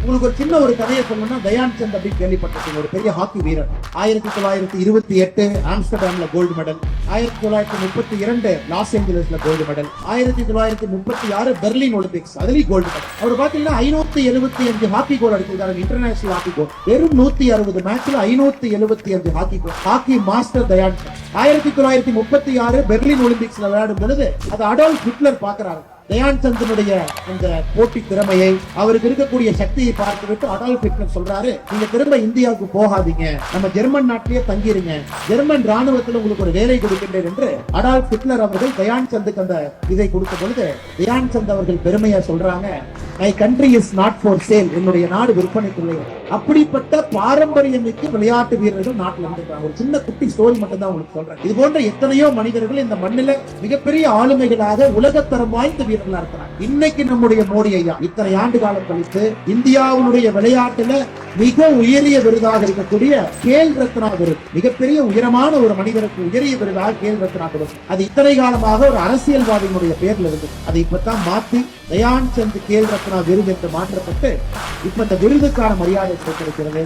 உங்களுக்கு ஒரு சின்ன ஒரு கதையை சொல்லணும்னா, தயான் சந்த் அப்படின்னு கேள்விப்பட்டிருக்கீங்க, ஒரு பெரிய ஹாக்கி வீரர். 1928 ஆம்ஸ்டர்டாம்ல கோல்டு மெடல், 1932 லாஸ் ஏஞ்சலஸ்ல கோல்டு மெடல், 1936 பெர்லின் ஒலிம்பிக்ஸ் அதுலயும் கோல்டு மெடல். அவர் பாத்தீங்கன்னா 575 ஹாக்கி கோல் அடிச்சிருக்காரு, இன்டர்நேஷனல் ஹாக்கி கோல். வெறும் 160 மேட்ச்ல 575 hockey goal. Hockey master Dhyan Chand. 1936 Berlin ஒலிம்பிக்ஸ்ல விளையாடும் பொழுது அது அடால்ஃப் ஹிட்லர் பாக்குறாரு. தயான் சந்தினுடைய அந்த போட்டி திறமையை, அவருக்கு இருக்கக்கூடிய சக்தியை பார்த்துவிட்டு அடால்ஃப் ஹிட்லர் சொல்றாரு, நீங்க திரும்ப இந்தியாவுக்கு போகாதீங்க, நம்ம ஜெர்மன் நாட்டிலேயே தங்கிருங்க, ஜெர்மன் ராணுவத்தில் உங்களுக்கு ஒரு வேலை கொடுக்கின்றேன் என்று அடால்ஃப் ஹிட்லர் அவர்கள் தயான் சந்துக்கு அந்த இதை கொடுத்த பொழுது தயான் சந்த் அவர்கள் பெருமையா சொல்றாங்க, my country is not for sale, என்னுடைய நாடு விற்பனைக்குள்ளே. அப்படிப்பட்ட பாரம்பரியமிக்க விளையாட்டு வீரர்கள் நாட்டில் இருந்திருக்காங்க. ஒரு சின்ன குட்டி ஸ்டோரி மட்டும் தான் உங்களுக்கு சொல்றேன். இது போன்ற எத்தனையோ மனிதர்கள் இந்த மண்ணில மிகப்பெரிய ஆளுமைகளாக உலகத்தரம் வாய்ந்த வீரர்களா இருக்கிறாங்க. இன்னைக்கு நம்முடைய மோடி ஐயா இத்தனை ஆண்டு காலம் கழித்து இந்தியாவுடைய விளையாட்டுல மிக உயரிய விருதாக இருக்கக்கூடிய கேல் ரத்னா விருது, மிகப்பெரிய உயரமான ஒரு மனிதருக்கு உயரிய விருதாக கேல் ரத்னா விருது, அது இத்தனை காலமாக ஒரு அரசியல்வாதியினுடைய பேர்ல இருந்து அதை இப்பதான் மாத்தி தயான் சந்த் கேல் ரத்னா விருது என்று மாற்றப்பட்டு இப்ப இந்த விருதுக்கான மரியாதை கிடைக்கிறது.